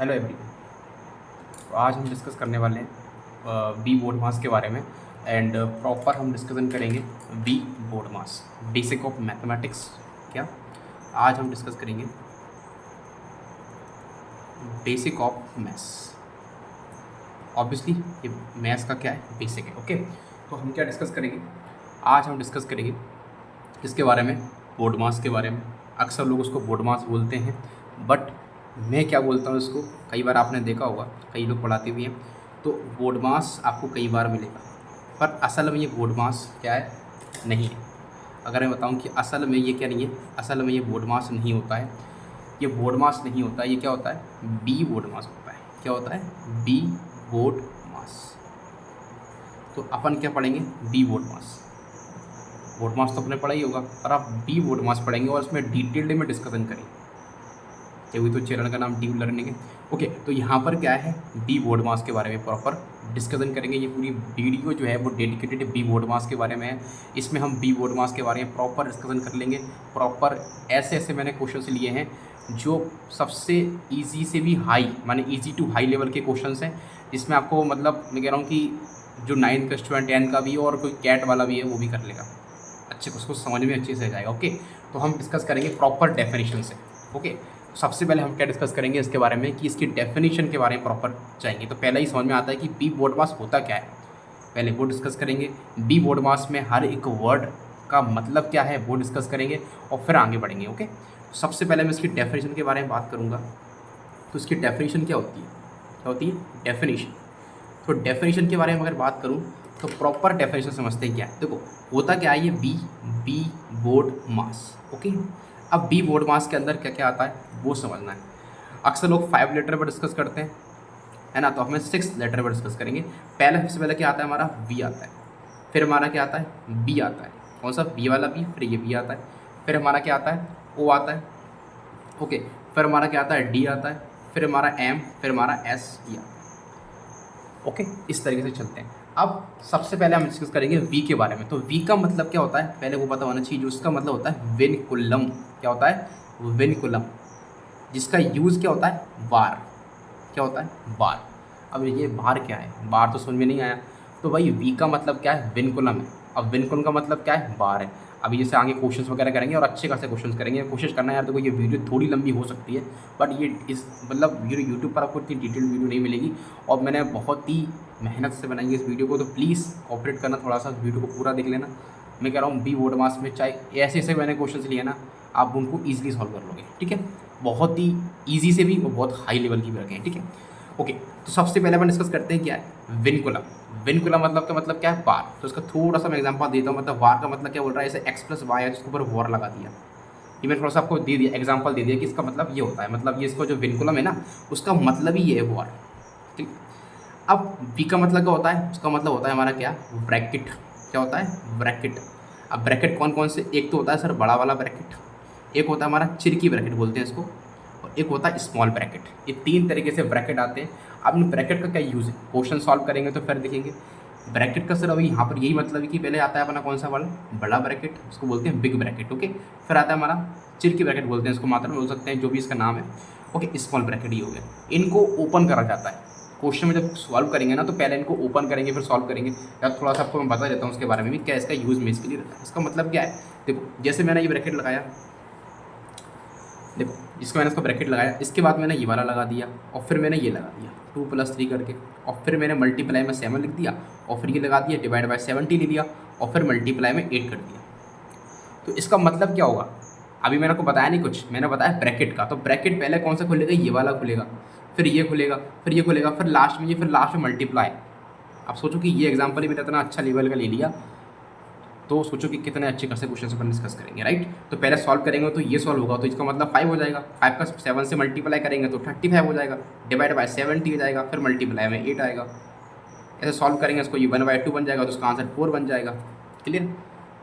Hello everyone. तो आज हम डिस्कस करने वाले हैं बी बोर्ड मास के बारे में एंड प्रॉपर हम डिस्कशन करेंगे B board maths basic of mathematics. क्या आज हम डिस्कस करेंगे बेसिक ऑफ मैथ्स। ऑब्वियसली ये मैथ्स का क्या है, बेसिक है। ओके, तो हम क्या डिस्कस करेंगे आज? हम डिस्कस करेंगे किसके बारे में? बोर्ड मास के बारे में। अक्सर लोग उसको बोर्ड मास बोलते हैं, बट मैं क्या बोलता हूँ इसको, कई बार आपने देखा होगा, कई लोग पढ़ाते भी हैं, तो बोर्ड मास आपको कई बार मिलेगा, पर असल में ये बोर्ड मास क्या है, नहीं है। अगर मैं बताऊँ कि असल में ये क्या नहीं है, असल में ये बोर्ड मास नहीं होता है, ये बोर्ड मास नहीं होता है, ये क्या होता है, बी बोर्ड मास होता है। क्या होता है? बी बोर्ड मास। तो अपन क्या पढ़ेंगे? बी बोर्ड मास। बोर्ड मास तो अपने पढ़ा ही होगा, पर आप बी बोर्ड मास पढ़ेंगे और उसमें डिटेल्ड में डिस्कशन करेंगे। तभी तो चैनल का नाम डीप लर्निंग है। ओके, तो यहाँ पर क्या है, बी बोर्ड मास के बारे में प्रॉपर डिस्कशन करेंगे। ये पूरी वीडियो जो है वो डेडिकेटेड बी बोर्ड मास के बारे में है। इसमें हम बी बोर्ड मास के बारे में प्रॉपर डिस्कशन कर लेंगे। प्रॉपर ऐसे ऐसे मैंने क्वेश्चन लिए हैं जो सबसे ईजी से भी हाई, माने ईजी टू हाई लेवल के क्वेश्चन हैं, जिसमें आपको मतलब मैं कह रहा हूँ कि जो 9th का स्टूडेंट 10th का भी और कोई कैट वाला भी है वो भी कर लेगा, अच्छे उसको समझ में अच्छे से आ जाएगा। ओके, तो हम डिस्कस करेंगे प्रॉपर डेफिनेशन से। ओके, सबसे पहले हम क्या डिस्कस करेंगे इसके बारे में कि इसकी डेफिनेशन के बारे में प्रॉपर जाएंगे। तो पहला ही समझ में आता है कि बी बोर्ड मास होता क्या है, पहले वो डिस्कस करेंगे। बी बोर्ड मास में हर एक वर्ड का मतलब क्या है वो डिस्कस करेंगे और फिर आगे बढ़ेंगे। ओके, सबसे पहले मैं इसकी डेफिनेशन के बारे में बात करूँगा। तो इसकी डेफिनेशन क्या होती है? क्या होती है डेफिनेशन? तो डेफिनेशन के बारे में अगर बात करूँ तो प्रॉपर डेफिनेशन समझते हैं क्या है। देखो, होता क्या है ये बी बोर्ड मास। ओके, अब बी बोर्ड मास के अंदर क्या क्या आता है वो समझना है। अक्सर लोग 5 लेटर पर डिस्कस करते हैं, है ना, तो हमें 6 लेटर पर डिस्कस करेंगे। पहले सबसे पहले क्या आता है हमारा? वी आता है, फिर हमारा क्या आता है? बी आता है। कौन सा? बी वाला बी, फिर ये बी आता है, फिर हमारा क्या आता है? ओ आता है। ओके, फिर हमारा क्या आता है? डी आता है, फिर हमारा एम, फिर हमारा एस, ई आता है। ओके, इस तरीके से चलते हैं। अब सबसे पहले हम डिस्कस करेंगे वी के बारे में। तो वी का मतलब क्या होता है पहले वो पता होना चाहिए। जो उसका मतलब होता है विनकुलम। क्या होता है? विनकुलम। जिसका यूज़ क्या होता है? बार। क्या होता है? बार। अब ये बार क्या है? बार तो समझ में नहीं आया। तो भाई वी का मतलब क्या है? विनकुलम है। अब विनकुलम का मतलब क्या है? बार है। अभी जैसे आगे क्वेश्चंस वगैरह करेंगे और अच्छे खासे क्वेश्चंस करेंगे। कोशिश करना यार, देखो ये वीडियो थोड़ी लंबी हो सकती है, बट ये इस मतलब ये यूट्यूब पर आपको इतनी डिटेल वीडियो नहीं मिलेगी और मैंने बहुत ही मेहनत से बनाई है इस वीडियो को। तो प्लीज़ कॉपरेट करना, थोड़ा सा वीडियो को पूरा देख लेना। मैं कह रहा हूँ बी बोर्ड मास में चाहे ऐसे ऐसे मैंने क्वेश्चन लिए ना, आप उनको ईजिली सॉल्व कर लोगे। ठीक है, बहुत ही ईजी से भी और बहुत हाई लेवल की भी रखें। ठीक है, ओके, तो सबसे पहले अपन डिस्कस करते हैं क्या है विनकुलम। विनकुलम मतलब का मतलब क्या है? बार। तो इसका थोड़ा सा मैं एग्जांपल देता हूँ। मतलब वार का मतलब क्या बोल रहा है? जैसे एक्स प्लस वाई है जिसके ऊपर वॉर लगा दिया। ये मैंने थोड़ा सा आपको दे दिया, एग्जांपल दे दिया कि इसका मतलब ये होता है। मतलब ये इसको जो विनकुलम है ना, उसका मतलब ही ये है, वॉर। ठीक, अब वी का मतलब क्या होता है? उसका मतलब होता है हमारा क्या? ब्रैकेट। क्या होता है? ब्रैकेट। अब ब्रैकेट कौन कौन से? एक तो होता है सर बड़ा वाला ब्रैकेट, एक होता है हमारा चिरकी ब्रैकेट बोलते हैं इसको, और एक होता है स्मॉल ब्रैकेट। ये 3 तरीके से ब्रैकेट आते हैं। अब इन ब्रैकेट का क्या यूज़ है, क्वेश्चन सॉल्व करेंगे तो फिर देखेंगे। ब्रैकेट का सर अभी यहाँ पर यही मतलब है कि पहले आता है अपना कौन सा वाला? बड़ा ब्रैकेट, उसको बोलते हैं बिग ब्रैकेट। ओके, फिर आता है हमारा चिरकी ब्रैकेट बोलते हैं इसको, मात्रा में बोल सकते हैं, जो भी इसका नाम है। ओके, स्मॉल ब्रैकेट ही हो गया। इनको ओपन करा जाता है। क्वेश्चन में जब सॉल्व करेंगे ना, तो पहले इनको ओपन करेंगे फिर सॉल्व करेंगे। यार थोड़ा सा आपको मैं बता देता हूँ उसके बारे में भी, क्या इसका यूज़ में इसके लिए रहता है। इसका मतलब क्या है? देखो, जैसे मैंने ये ब्रैकेट लगाया, देखो इसको मैंने इसका ब्रैकेट लगाया, इसके बाद मैंने ये वाला लगा दिया और फिर मैंने ये लगा दिया 2 + 3 करके, और फिर मैंने मल्टीप्लाई में 7 लिख दिया, और फिर ये लगा दिया डिवाइड बाय 70 ले लिया, और फिर मल्टीप्लाई में 8 कर दिया। तो इसका मतलब क्या होगा? अभी मैंने आपको बताया नहीं कुछ, मैंने बताया ब्रैकेट का। तो ब्रैकेट पहले कौन सा खुलेगा? ये वाला खुलेगा, फिर ये खुलेगा, फिर ये खुलेगा, फिर लास्ट में ये, फिर लास्ट में मल्टीप्लाई। अब सोचो कि ये एग्जाम्पल ही मैंने इतना अच्छा लेवल का ले लिया, तो सोचो कि कितने अच्छे खासे क्वेश्चन अपन डिस्कस करेंगे, राइट। तो पहले सॉल्व करेंगे तो ये सॉल्व होगा, तो इसका मतलब 5 हो जाएगा। 5 का 7 से मल्टीप्लाई करेंगे तो 35 हो जाएगा, डिवाइड बाय 70 हो जाएगा, फिर मल्टीप्लाई में 8 आएगा। ऐसे सॉल्व करेंगे इसको, ये 1/2 बन जाएगा, तो इसका आंसर 4 बन जाएगा। क्लियर?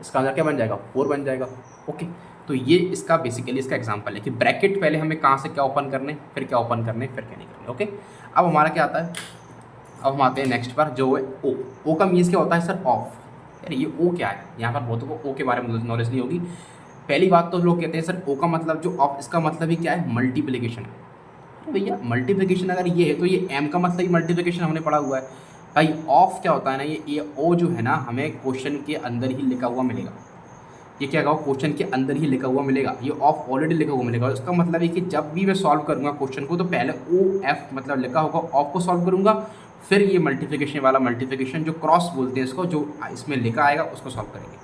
इसका आंसर क्या बन जाएगा? 4 बन जाएगा। ओके, तो ये इसका बेसिकली इसका एग्जाम्पल है कि ब्रैकेट पहले हमें कहाँ से क्या ओपन करने, फिर क्या ओपन करने, फिर क्या नहीं करने। ओके, अब हमारा क्या आता है? अब हम आते हैं नेक्स्ट पर, जो है ओ। ओ का मीन्स क्या होता है सर? ऑफ। यार ये ओ क्या है? यहाँ पर बहुतों को ओ के बारे में नॉलेज नहीं होगी। पहली बात तो लोग कहते हैं सर ओ का मतलब जो ऑफ, इसका मतलब ही क्या है? मल्टीप्लिकेशन है। तो भैया मल्टीप्लिकेशन अगर ये है तो ये m का मतलब ही मल्टीप्लिकेशन हमने पढ़ा हुआ है भाई। ऑफ क्या होता है ना, ये ओ जो है ना हमें क्वेश्चन के अंदर ही लिखा हुआ मिलेगा। ये क्या कहो, क्वेश्चन के अंदर ही लिखा हुआ मिलेगा, ये ऑफ ऑलरेडी लिखा हुआ मिलेगा। इसका मतलब है कि जब भी मैं सॉल्व करूंगा क्वेश्चन को तो पहले ओ एफ मतलब लिखा होगा, ऑफ को सॉल्व करूंगा, फिर ये मल्टीप्लिकेशन वाला मल्टीप्लिकेशन जो क्रॉस बोलते हैं इसको, जो इसमें लिखा आएगा उसको सॉल्व करेंगे।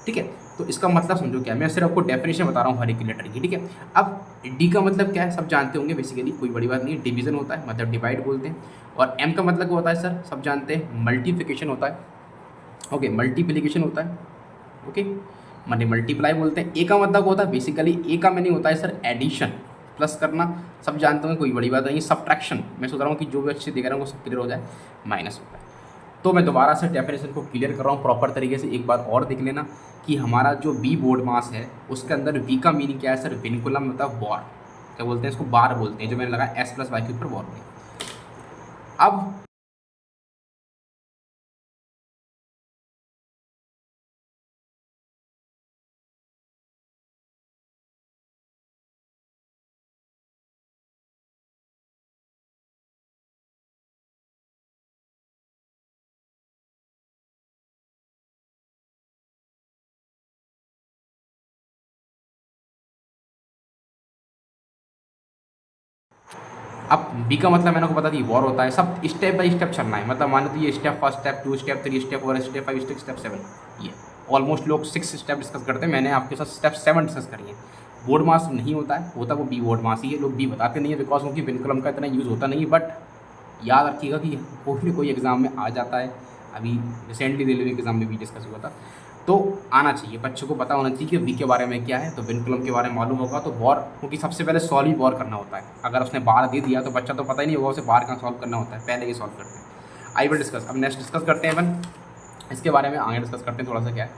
ठीक है, तो इसका मतलब समझो क्या, मैं सिर्फ आपको डेफिनेशन बता रहा हूँ हर एक लेटर की। ठीक है, अब डी का मतलब क्या है सब जानते होंगे बेसिकली, कोई बड़ी बात नहीं है, डिवीजन होता है मतलब डिवाइड बोलते हैं। और एम का मतलब क्या होता है सर, सब जानते हैं, मल्टीप्लिकेशन होता है। ओके, मल्टीप्लिकेशन होता है। ओके, माने मल्टीप्लाई बोलते हैं। ए का मतलब होता है बेसिकली, ए का मीनिंग होता है सर एडिशन, प्लस करना, सब जानते होंगे, कोई बड़ी बात नहीं। सब्ट्रैक्शन, मैं सोच रहा हूँ कि जो भी अच्छे देख रहा हूँ वो सब क्लियर हो जाए। माइनस होता है। तो मैं दोबारा से डेफिनेशन को क्लियर कर रहा हूँ प्रॉपर तरीके से, एक बार और देख लेना कि हमारा जो बी बोर्ड मास है उसके अंदर वी का मीनिंग क्या है सर, विनकुलम मतलब बॉर, क्या बोलते हैं इसको, बार बोलते हैं, जो मैंने लगाया एस प्लस वाई के ऊपर बॉर में। अब बी का मतलब मैंने को बता दी वॉर होता है, सब स्टेप बाय स्टेप चलना है। मतलब मान लो तो ये step first step, 2 step, 3 step, 4 step, 5 step, step 7, ये ऑलमोस्ट लोग 6 स्टेप डिस्कस करते हैं, मैंने आपके साथ स्टेप 7 डिस्कस करी है। बोर्ड मास नहीं होता है, होता वो बी बोर्ड मास ही है, लोग बी बताते नहीं है बिकॉज उनकी विनकुलम का इतना यूज़ होता नहीं। बट याद रखिएगा कि कोई भी कोई एग्ज़ाम में आ जाता है, अभी रिसेंटली रेलवे एग्ज़ाम में भी डिस्कस हुआ था, तो आना चाहिए, बच्चों को पता होना चाहिए कि वी के बारे में क्या है। तो विनकुलम के बारे में मालूम होगा तो वॉर, क्योंकि सबसे पहले सॉल्व ही वॉर करना होता है। अगर उसने बार दे दिया तो बच्चा तो पता ही नहीं होगा उसे बार कहाँ सॉल्व करना होता है, पहले ही सॉल्व करते हैं। आई विल डिस्कस, अब नेक्स्ट डिस्कस करते हैं अपन इसके बारे में, आगे डिस्कस करते हैं थोड़ा सा क्या है,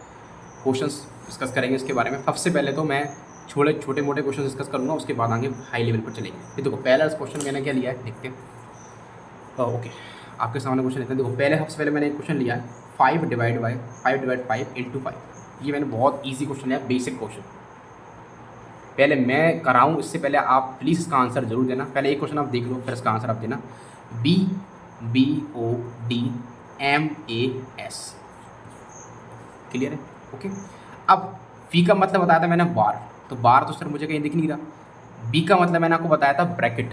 क्वेश्चंस डिस्कस करेंगे इसके बारे में। सबसे पहले तो मैं छोटे मोटे क्वेश्चन डिस्कस करूँगा, उसके बाद आगे हाई लेवल पर चलेंगे। ये देखो पहला क्वेश्चन मैंने क्या लिया है देखते हैं। ओके, आपके सामने क्वेश्चन लेते हैं। देखो पहले सबसे पहले मैंने एक क्वेश्चन लिया है 5 डिवाइड 5 इंटू 5। ये मैंने बहुत ईजी क्वेश्चन लिया, बेसिक क्वेश्चन। पहले मैं कराऊँ इससे पहले आप प्लीज़ इसका आंसर जरूर देना। पहले एक क्वेश्चन आप देख लो, फिर इसका आंसर आप देना। BODMAS, क्लियर है? ओके, अब फी का मतलब बताया था मैंने बार, तो बार तो सर मुझे कहीं दिख नहीं रहा। बी का मतलब मैंने आपको बताया था ब्रैकेट।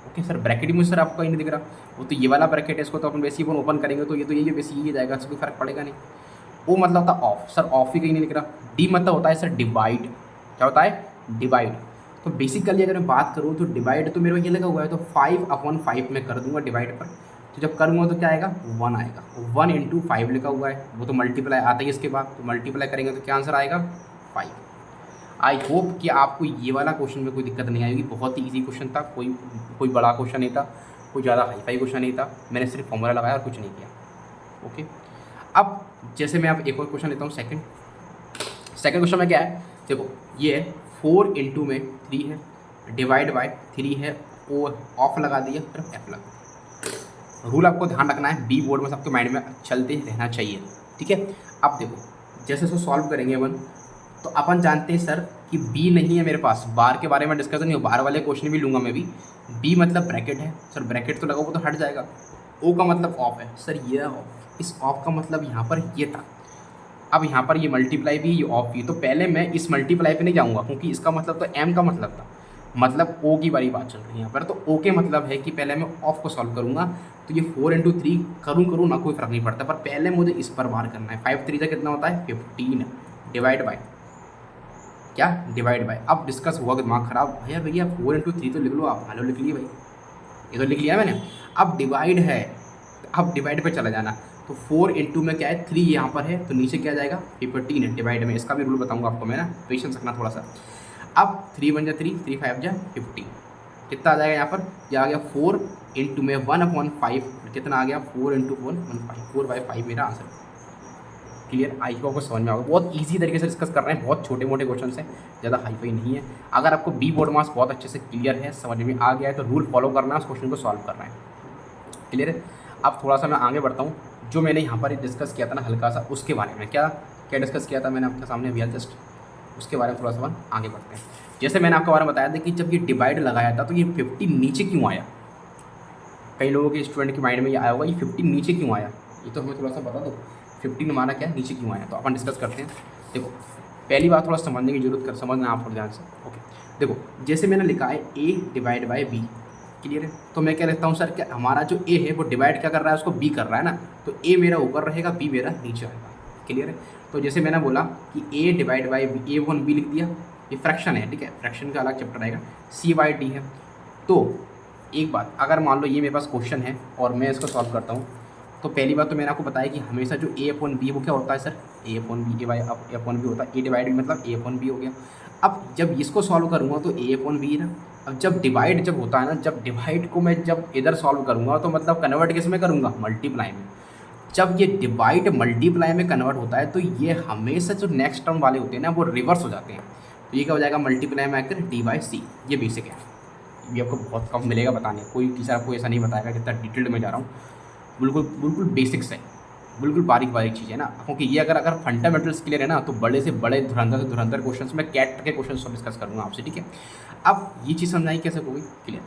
ओके सर, ब्रैकेट ही मुझे सर आपको कहीं नहीं दिख रहा, वो तो ये वाला ब्रैकेट है, इसको तो अपन वैसे ही ओपन करेंगे तो ये वैसे ही जाएगा, इससे कोई फर्क पड़ेगा नहीं। ओ मतलब होता ऑफ, सर ऑफ ही कहीं नहीं लिख रहा। डी मतलब होता है सर डिवाइड, क्या होता है डिवाइड। तो बेसिकली अगर मैं बात करूँ तो डिवाइड तो मेरे को ये लगा हुआ है, तो 5/5 में कर दूंगा डिवाइड पर। तो जब करूँगा तो क्या आएगा 1 आएगा, 1 इंटू 5 लिखा हुआ है, वो तो मल्टीप्लाई आता ही इसके बाद, तो मल्टीप्लाई करेंगे तो क्या आंसर आएगा 5। आई होप कि आपको ये वाला क्वेश्चन में कोई दिक्कत नहीं आएगी, बहुत ही ईजी क्वेश्चन था, कोई बड़ा क्वेश्चन नहीं था, कोई ज़्यादा हाईफाई क्वेश्चन नहीं था, मैंने सिर्फ फॉर्मूला लगाया और कुछ नहीं किया। ओके, अब जैसे मैं अब एक और क्वेश्चन लेता हूँ, सेकंड क्वेश्चन में क्या है, देखो ये है 4 इंटू में 3 है, डिवाइड बाय 3 है, ओ ऑफ लगा दिया, फिर एफ लगा। रूल आपको ध्यान रखना है, बी बोर्ड में सबके माइंड में चलते रहना चाहिए। ठीक है, अब देखो जैसे इसको सॉल्व करेंगे अपन, तो अपन जानते हैं सर कि बी नहीं है मेरे पास, बार के बारे में डिस्कशन नहीं हो, बार वाले क्वेश्चन भी लूँगा मैं भी। बी मतलब ब्रैकेट है सर, ब्रैकेट तो लगा वो तो हट जाएगा। ओ का मतलब ऑफ है सर, ये ऑफ, इस ऑफ का मतलब यहाँ पर ये था। अब यहाँ पर ये मल्टीप्लाई भी, ये ऑफ भी, तो पहले मैं इस मल्टीप्लाई पे नहीं जाऊँगा क्योंकि इसका मतलब तो एम का मतलब था, मतलब ओ की बारी बात चल रही है यहाँ पर। तो ओ के मतलब है कि पहले मैं ऑफ को सॉल्व करूँगा, तो ये 4 इंटू 3 करूँ ना कोई फ़र्क नहीं पड़ता, पर पहले मुझे इस पर बार करना है। 5 3 कितना होता है 15, डिवाइड बाय क्या, डिवाइड बाय। अब डिस्कस हुआ, दिमाग खराब भैया 4 इंटू 3 तो लिख लो आप, हेलो लिख लिए भाई, ये तो लिख लिया मैंने। अब डिवाइड है, अब डिवाइड पे चला जाना, तो 4 इंटू में क्या है 3 यहाँ पर है, तो नीचे क्या जाएगा 15 है डिवाइड में। इसका भी रूल बताऊंगा आपको मैं ना, पेशेंस रखना थोड़ा सा। अब 3 बन जा 3, 3 5 जा 15, कितना आ जाएगा यहाँ पर, यह आ गया 4 इंटू में 1/5, कितना आ गया 4 इंटू 4 1/5, 4/5 मेरा आंसर। क्लियर, आई होप आपको समझ में आएगा। बहुत इजी तरीके से डिस्कस कर रहे हैं, बहुत छोटे मोटे क्वेश्चन हैं, ज़्यादा हाईफाई नहीं है। अगर आपको बी बोर्ड मास बहुत अच्छे से क्लियर है, समझ में आ गया है, तो रूल फॉलो करना है, उस क्वेश्चन को सॉल्व करना है। क्लियर है, अब थोड़ा सा मैं आगे बढ़ता हूँ। जो मैंने यहाँ पर डिस्कस किया था ना हल्का सा, उसके बारे में क्या डिस्कस किया था मैंने आपके सामने अभी जस्ट, उसके बारे में थोड़ा सा आगे बढ़ते हैं। जैसे मैंने आपको बारे में बताया था कि जब ये डिवाइड लगाया था तो ये 50 नीचे क्यों आया, कई लोगों के स्टूडेंट के माइंड में ये आया होगा ये 50 नीचे क्यों आया, ये तो हमें थोड़ा सा बता दो 15 हमारा क्या नीचे क्यों आया, तो अपन डिस्कस करते हैं। देखो पहली बात थोड़ा समझने की जरूरत कर, समझना आप थोड़ा ध्यान से। ओके देखो जैसे मैंने लिखा है a divide by b, clear है, तो मैं क्या लिखता हूँ सर, क्या हमारा जो a है वो डिवाइड क्या कर रहा है, उसको b कर रहा है ना, तो a मेरा ऊपर रहेगा b मेरा नीचे आएगा, क्लियर है। तो जैसे मैंने बोला कि a divide by b, a one b लिख दिया, ये फ्रैक्शन है, ठीक है, फ्रैक्शन का अलग चैप्टर आएगा, c बाई डी है। तो एक बात, अगर मान लो ये मेरे पास क्वेश्चन है और मैं इसको सॉल्व करता हूँ, तो पहली बात तो मैंने आपको बताया कि हमेशा जो a अपॉन बी वो क्या होता है sir, a upon b, a by upon b होता है, a डिवाइड बी मतलब a अपॉन बी हो गया। अब जब इसको सॉल्व करूँगा तो a अपॉन बी ना, अब जब डिवाइड जब होता है ना, जब डिवाइड को मैं जब इधर सॉल्व करूँगा तो मतलब कन्वर्ट किस में करूँगा, मल्टीप्लाई में। जब ये डिवाइड मल्टीप्लाई में कन्वर्ट होता है तो ये हमेशा जो नेक्स्ट टर्म वाले होते हैं ना वो रिवर्स हो जाते हैं, तो ये क्या हो जाएगा, मल्टीप्लाई में आकर डी बाई सी, ये बेसिक है, ये आपको बहुत कम मिलेगा बताने, कोई टीचर आपको ऐसा नहीं बताएगा कितना डिटेल्ड में जा रहा हूँ, बिल्कुल बिल्कुल बेसिक्स है, बिल्कुल बारीक बारीक चीज़ है ना, क्योंकि ये अगर फंडामेंटल्स क्लियर है ना तो बड़े से बड़े धुरंधर से धुरंधर क्वेश्चन मैं कैट के क्वेश्चन डिस्कस करूँगा आपसे, ठीक है। अब ये चीज़ समझाई कैसे होगी, क्लियर।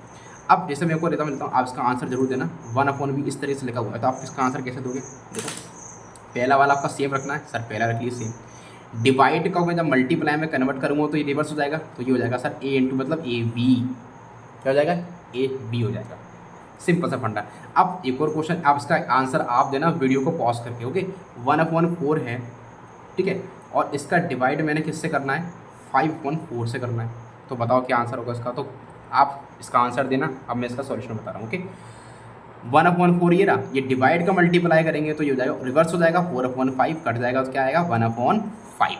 अब जैसे मैं आपको मिलता हूँ, आप इसका आंसर जरूर देना, 1/b इस तरह से लिखा हुआ है, तो आप इसका आंसर कैसे दोगे, देखो पहला वाला आपका सेम रखना है, सर पहला रख लीजिए सेम, डिवाइड का मैं जब मल्टीप्लाई में कन्वर्ट करूँगा तो ये रिवर्स हो जाएगा, तो ये हो जाएगा सर a इंटू मतलब ए बी, क्या हो जाएगा, ए बी हो जाएगा, सिंपल सा फंडा। अब एक और क्वेश्चन, आप इसका आंसर आप देना वीडियो को पॉज करके, ओके। 1/4 है, ठीक है, और इसका डिवाइड मैंने किससे करना है, 5/4 से करना है, तो बताओ क्या आंसर होगा इसका, तो आप इसका आंसर देना, अब मैं इसका सॉल्यूशन बता रहा हूँ, ओके। 1/4 ये रहा, ये डिवाइड का मल्टीप्लाई करेंगे तो ये हो जाएगा, रिवर्स हो जाएगा, 4/5 कट जाएगा तो क्या आएगा 1/5,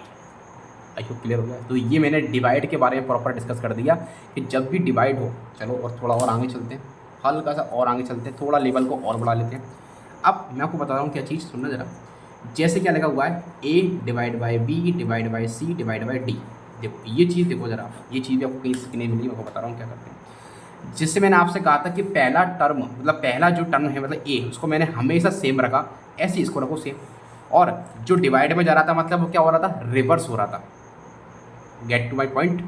आई होप क्लियर हो गया। तो ये मैंने डिवाइड के बारे में प्रॉपर डिस्कस कर दिया कि जब भी डिवाइड हो, चलो और थोड़ा और आगे चलते हैं, हल्का सा और आगे चलते हैं, थोड़ा लेवल को और बढ़ा लेते हैं। अब मैं आपको बता रहा हूँ क्या चीज़, सुनना ज़रा, जैसे क्या लिखा हुआ है a divide by b divide by c divide by d, देखो ये चीज़ देखो ज़रा, ये चीज़ भी आपको कहीं नहीं मिली, मैं आपको बता रहा हूँ क्या करते हैं। जिससे मैंने आपसे कहा था कि पहला टर्म मतलब पहला जो टर्म है मतलब a, उसको मैंने हमेशा सेम रखा, ऐसे इसको रखो सेम, और जो डिवाइड में जा रहा था मतलब वो क्या हो रहा था, रिवर्स हो रहा था, गेट टू माई पॉइंट,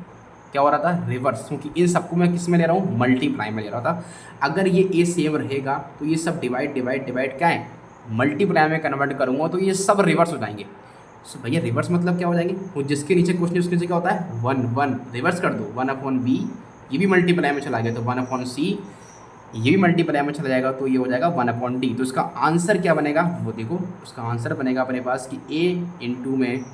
क्या हो रहा था, रिवर्स, क्योंकि इन सबको मैं किस में ले रहा हूँ, मल्टीप्लाई में ले रहा था। अगर ये ए सेम रहेगा तो ये सब डिवाइड डिवाइड डिवाइड क्या है, मल्टीप्लाई में कन्वर्ट करूँगा तो ये सब रिवर्स हो जाएंगे। सो भैया रिवर्स मतलब क्या हो जाएंगे, वो जिसके नीचे क्वेश्चन उसके नीचे क्या होता है 1 रिवर्स कर दो, 1/b ये भी मल्टीप्लाई में चला गया तो 1/c ये भी मल्टीप्लाई में चला जाएगा तो ये हो जाएगा 1/d। तो इसका आंसर क्या बनेगा वो देखो, उसका आंसर बनेगा अपने पास कि a इंटू में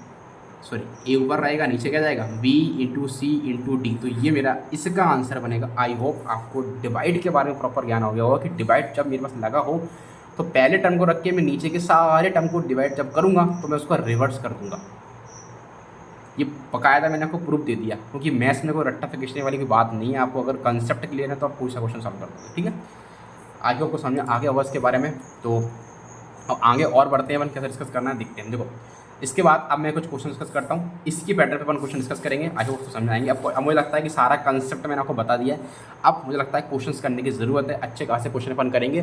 सॉरी ए ऊपर रहेगा, नीचे क्या जाएगा b इंटू सी इंटू डी, तो ये मेरा इसका आंसर बनेगा। आई होप आपको डिवाइड के बारे में प्रॉपर ज्ञान हो गया होगा कि डिवाइड जब मेरे पास लगा हो तो पहले टर्म को रख के मैं नीचे के सारे टर्म को डिवाइड जब करूँगा तो मैं उसको रिवर्स कर दूँगा। ये बकायदा मैंने आपको प्रूफ दे दिया, क्योंकि मैथ्स में कोई रट्टा खींचने वाली की बात नहीं है, आपको अगर कंसेप्ट क्लियर है तो आप कोई सा क्वेश्चन सॉल्व कर दोगे, ठीक है। आगे आपको समझ आगे होगा इसके बारे में, तो अब आगे और बढ़ते हैं, अपन कैसे डिस्कस करना है देखते हैं। देखो इसके बाद अब मैं कुछ क्वेश्चन डिस्कस करता हूँ, इसकी पैटर्न पे अपन क्वेश्चन डिस्कस करेंगे, आई होप समझाएंगे आपको। अब मुझे लगता है कि सारा कंसेप्ट मैंने आपको बता दिया है, अब मुझे लगता है क्वेश्चंस करने की ज़रूरत है, अच्छे खासे क्वेश्चन अपन करेंगे,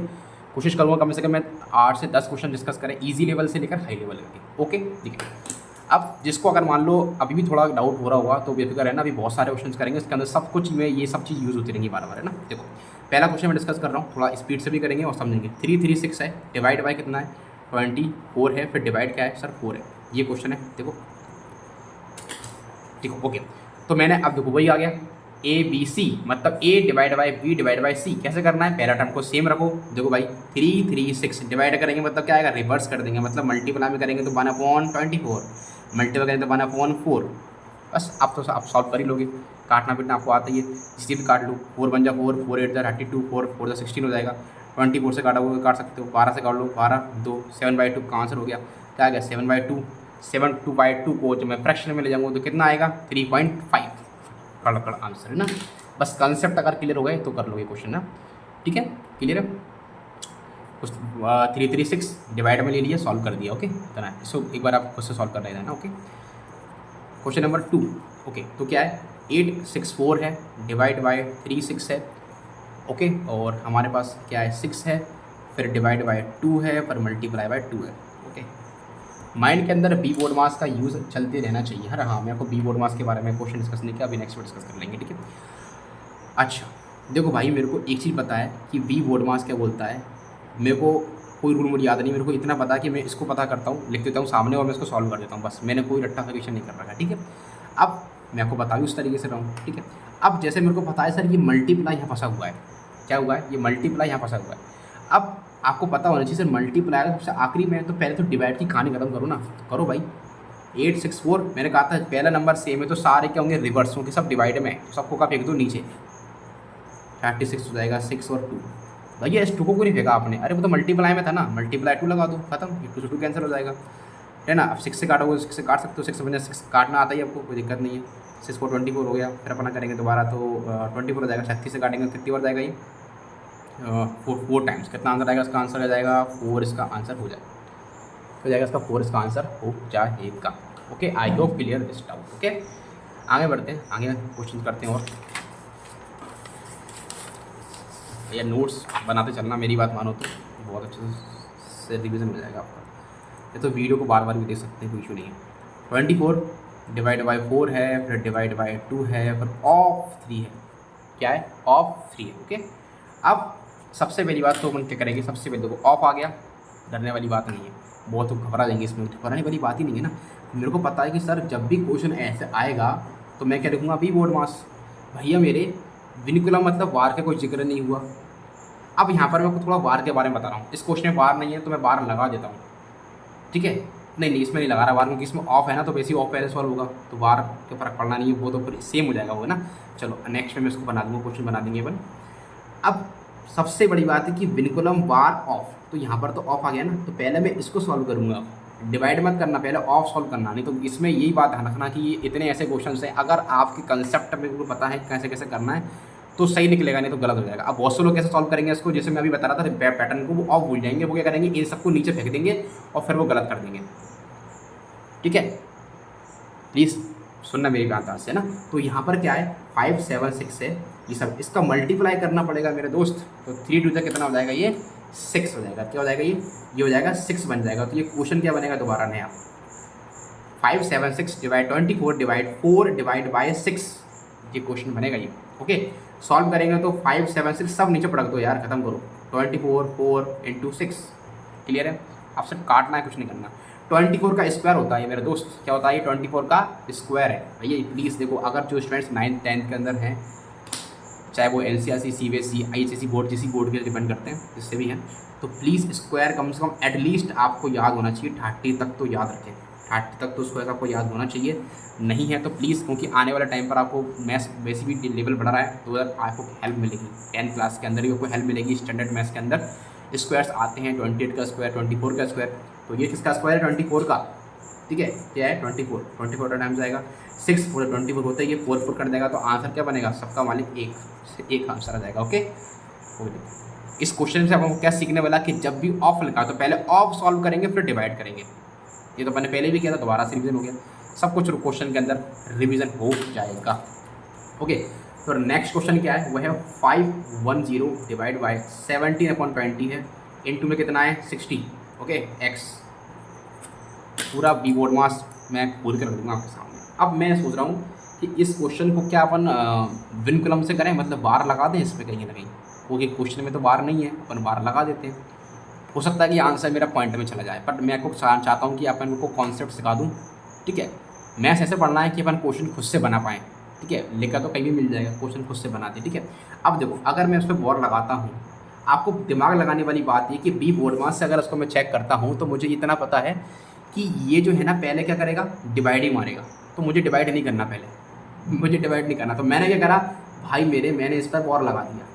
कोशिश करूँगा कम से कम मैं 8 से 10 क्वेश्चन डिस्कस करें, ईजी लेवल से लेकर हाई लेवल तक, ओके ठीक है। अब जिसको अगर मान लो अभी भी थोड़ा डाउट हो रहा होगा तो बेफिक्र है ना, अभी बहुत सारे क्वेश्चन करेंगे, इसके अंदर सब कुछ में ये सब चीज़ यूज़ होती रहेंगी बार बार, है ना। देखो पहला क्वेश्चन मैं डिस्कस कर रहा हूँ, थोड़ा स्पीड से भी करेंगे और समझेंगे। 336 है, डिवाइड बाय कितना है 24 है, फिर डिवाइड क्या है सर 4 है, ये क्वेश्चन है देखो, ठीक है ओके। तो मैंने अब देखो वही आ गया ABC मतलब A divide by B divide by C, कैसे करना है, पहला टर्म को सेम रखो, देखो भाई 336 डिवाइड करेंगे मतलब क्या आएगा, रिवर्स कर देंगे, मतलब मल्टीप्लाई में करेंगे तो 1/24, मल्टीप्लाई करेंगे तो 1/4, बस आप तो आप सॉल्व कर ही लोगे, काटना पीटना आपको आता ही है, जिससे भी काट लो, 4 बन जा 4, 4 8 जा 32, 4 4 जा 16 हो जाएगा, 24 से काटोगे काट सकते हो, 12 से काट लो 12 2 7/2 का आंसर हो गया, क्या आ गया 7/2, 7/2 को जब मैं फ्रैक्शन में ले जाऊँगा तो कितना आएगा 3.5, कड़ आंसर है ना। बस कंसेप्ट अगर क्लियर हो गए तो कर लोगे क्वेश्चन ना, ठीक है क्लियर है। 336 डिवाइड में ले लिया, सॉल्व कर दिया, ओके इतना है, इसको एक बार आप खुद से सॉल्व कर लेना है ना, ओके। क्वेश्चन नंबर 2, ओके तो क्या है 864 है, डिवाइड बाय 36 है, ओके, और हमारे पास क्या है 6 है, फिर डिवाइड बाय 2 है, फिर मल्टीप्लाई बाय 2 है, ओके। माइंड के अंदर बी बोर्ड मास का यूज़ चलते रहना चाहिए। हाँ, मेरे को बी बोर्ड मास के बारे में क्वेश्चन डिस्कस नहीं किया, अभी नेक्स्ट में डिस्कस कर लेंगे, ठीक है। अच्छा देखो भाई, मेरे को एक चीज़ पता है कि बी बोर्ड मास क्या बोलता है। मेरे को कोई रूल मुझे याद नहीं, मेरे को इतना पता है कि मैं इसको पता करता हूँ, लिख देता हूँ सामने और मैं इसको सॉल्व कर देता हूँ, बस मैंने कोई रट्टा फिकेशन नहीं कर रखा, ठीक है। अब मैं आपको बता भी उस तरीके से रहा हूँ, ठीक है। अब जैसे मेरे को पता है सर ये मल्टीप्लाई यहाँ फंसा हुआ है, क्या हुआ है, ये मल्टीप्लाई यहाँ फंसा हुआ है। अब आपको पता होना चाहिए सर मल्टीप्लाई सबसे आखिरी में, तो पहले तो डिवाइड की कहानी खत्म करो ना, तो करो भाई। 864 मैंने कहा था पहला नंबर सेम है तो सारे क्या होंगे, रिवर्स होंगे, सब डिवाइड में, तो सबको का फेंक दो नीचे, 36 हो जाएगा, 6 और 2। भैया इस 2 को नहीं फेंका आपने, अरे वो तो मल्टीप्लाई में था ना, मल्टीप्लाई 2 लगा दो, खत्म, 2 से 2 कैंसिल हो जाएगा, है ना। अब 6 से काटोगे, 6 से काट सकते हो, 6 से 6 काटना आता ही आपको, कोई दिक्कत नहीं है। 6 4 24 हो गया, फिर अपना करेंगे दोबारा तो 24 हो जाएगा, 36 से काटेंगे कितनी बार जाएगा ये, 4 टाइम्स, कितना आंसर आएगा, इसका आंसर आ जाएगा 4, इसका आंसर हो जाएगा इसका 4, इसका आंसर हो जाएगा। Okay, I hope clear this doubt. Okay, आगे बढ़ते हैं, आगे क्वेश्चन करते हैं। और या नोट्स बनाते चलना, मेरी बात मानो तो बहुत अच्छे से रिवीजन हो जाएगा आपका। ये तो वीडियो को बार बार भी देख सकते हैं, कोई इशू नहीं है। 24 डिवाइड बाई 4 है, फिर डिवाइड बाई 2 है, फिर ऑफ 3 है, क्या है, ऑफ 3 है। ओके, अब सबसे पहली बात तो अपन क्या करेंगे, सबसे पहले देखो ऑफ आ गया, डरने वाली बात नहीं है, बहुत तो घबरा देंगे इसमें, घबराने वाली बात ही नहीं है ना। मेरे को पता है कि सर जब भी क्वेश्चन ऐसे आएगा तो मैं क्या लिखूँगा, बी बोर्ड मास। भैया मेरे विनिकुलम मतलब वार का कोई जिक्र नहीं हुआ। अब यहाँ पर मैं थोड़ा वार के बारे में बता रहा हूँ, इस क्वेश्चन में वार नहीं है तो मैं वार लगा देता हूँ, ठीक है। नहीं इसमें नहीं लगा रहा वार, क्योंकि इसमें ऑफ है ना, तो वैसे ही ऑफ पहले सॉल्व होगा, तो वार के फर्क पड़ना नहीं है, वो तो फिर सेम हो जाएगा वो ना। चलो नेक्स्ट में मैं इसको बना दूँगा, क्वेश्चन बना देंगे अपन। अब सबसे बड़ी बात है कि विनिकुलम वार ऑफ, तो यहाँ पर तो ऑफ आ गया ना, तो पहले मैं इसको सॉल्व करूँगा, डिवाइड मत करना, पहले ऑफ सॉल्व करना। नहीं तो इसमें यही बात ध्यान रखना कि ये इतने ऐसे क्वेश्चन हैं, अगर आपके कंसेप्ट में को पता है कैसे कैसे करना है तो सही निकलेगा, नहीं तो गलत हो जाएगा। अब बहुत से लोग कैसे सॉल्व करेंगे इसको, जैसे मैं अभी बता रहा था पैटर्न को, वो ऑफ भूल जाएंगे, वो क्या करेंगे, इन सबको नीचे फेंक देंगे और फिर वो गलत कर देंगे, ठीक है। प्लीज़ सुनना मेरी बात आज से ना। तो यहाँ पर क्या है, 5 7 6 है, ये सब इसका मल्टीप्लाई करना पड़ेगा मेरे दोस्त। तो 3 2 कितना हो जाएगा, ये 6 हो जाएगा, क्या हो जाएगा, ये हो जाएगा 6 बन जाएगा। तो ये क्वेश्चन क्या बनेगा दोबारा नया, 5 7 6 डिवाइड 24 डिवाइड 4 डिवाइड बाई 6, ये क्वेश्चन बनेगा ये। ओके, सॉल्व करेंगे तो 5 7 6 सब नीचे पटक दो यार, खत्म करो, 24 4 इंटू 6, क्लियर है। आप सिर्फ काटना है, कुछ नहीं करना। 24 का स्क्वायर होता है मेरे दोस्त, क्या होता है, ये 24 का स्क्वायर है। भैया प्लीज़ देखो, अगर जो स्टूडेंट्स 9th 10th के अंदर हैं, चाहे वो NCRC CBSE ICSE बोर्ड, जिस बोर्ड के डिपेंड करते हैं, जिससे भी हैं, तो प्लीज़ स्क्वायर कम से कम एटलीस्ट आपको याद होना चाहिए, 30 तक तो याद रखें, 30 तक तो स्क्वायर आपको याद होना चाहिए। नहीं है तो प्लीज़, क्योंकि आने वाले टाइम पर आपको मैथ्स वैसे भी लेवल बढ़ रहा है, तो आपको हेल्प मिलेगी, 10th क्लास के अंदर भी आपको हेल्प मिलेगी। स्टैंडर्ड मैथ्स के अंदर स्क्वायर्स आते हैं, 28 का स्क्वायर, 24 का स्क्वायर, तो ये किसका स्क्वायर है, 24 का, ठीक है। क्या है, 24 का टाइम्स आएगा 6, पूरे 24 होता है, ये 4 4 कर देगा, तो आंसर क्या बनेगा, सबका मालिक एक आंसर आ जाएगा। ओके, इस क्वेश्चन से आपको क्या सीखने वाला कि जब भी ऑफ लिखा तो पहले ऑफ सॉल्व करेंगे, फिर डिवाइड करेंगे। ये तो मैंने पहले भी किया था, दोबारा से रिवीजन हो गया, सब कुछ क्वेश्चन के अंदर रिवीजन हो जाएगा। ओके, तो नेक्स्ट क्वेश्चन क्या है, वो है 510 डिवाइड बाई 17/20 है, इनटू में कितना है 60। ओके, एक्स पूरा बी बोर्ड मास मैं खोल कर रख दूँगा आपके सामने। अब मैं सोच रहा हूँ कि इस क्वेश्चन को क्या अपन विनकुलम से करें, मतलब बार लगा दें इस पर कहीं ना कहीं, क्योंकि क्वेश्चन में तो बार नहीं है, अपन बार लगा देते हैं। हो सकता है कि आंसर मेरा पॉइंट में चला जाए, बट मैं आपको चाहता हूँ कि अपन को कॉन्सेप्ट सिखा दूँ, ठीक है। मैथ्स ऐसे पढ़ना है कि अपन क्वेश्चन खुद से बना पाएँ, ठीक है। लिखा तो कहीं भी मिल जाएगा, क्वेश्चन खुद से बनाते, ठीक है। अब देखो, अगर मैं उस पर बार लगाता हूँ, आपको दिमाग लगाने वाली बात ये कि बी बोर्ड मास से अगर उसको मैं चेक करता हूँ तो मुझे इतना पता है कि ये जो है ना, पहले क्या करेगा, डिवाइड ही मारेगा। तो मुझे डिवाइड नहीं करना, पहले मुझे डिवाइड नहीं करना। तो मैंने क्या करा भाई, मैंने इस पर और लगा दिया,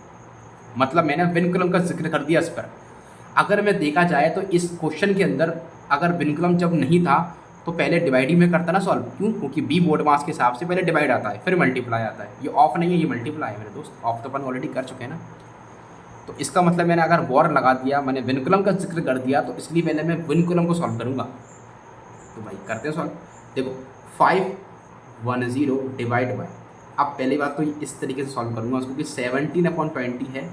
मतलब मैंने विनकुलम का जिक्र कर दिया इस पर। अगर मैं देखा जाए तो इस क्वेश्चन के अंदर अगर विनकुलम जब नहीं था तो पहले डिवाइड ही में करता ना सॉल्व, क्यों, क्योंकि बी बोर्ड मास के हिसाब से पहले डिवाइड आता है, फिर मल्टीप्लाई आता है। ये ऑफ नहीं है, ये मल्टीप्लाई है मेरे दोस्त, ऑफ तो अपन ऑलरेडी कर चुके हैं ना। तो इसका मतलब मैंने अगर वॉर लगा दिया, मैंने विनकुलम का जिक्र कर दिया, तो इसलिए पहले मैं विनकुलम को सॉल्व करूँगा। तो भाई करते हैं सॉल्व। देखो 510 डिवाइड बाई, अब पहली बात तो इस तरीके से सॉल्व करूँगा उसको कि 17/20 है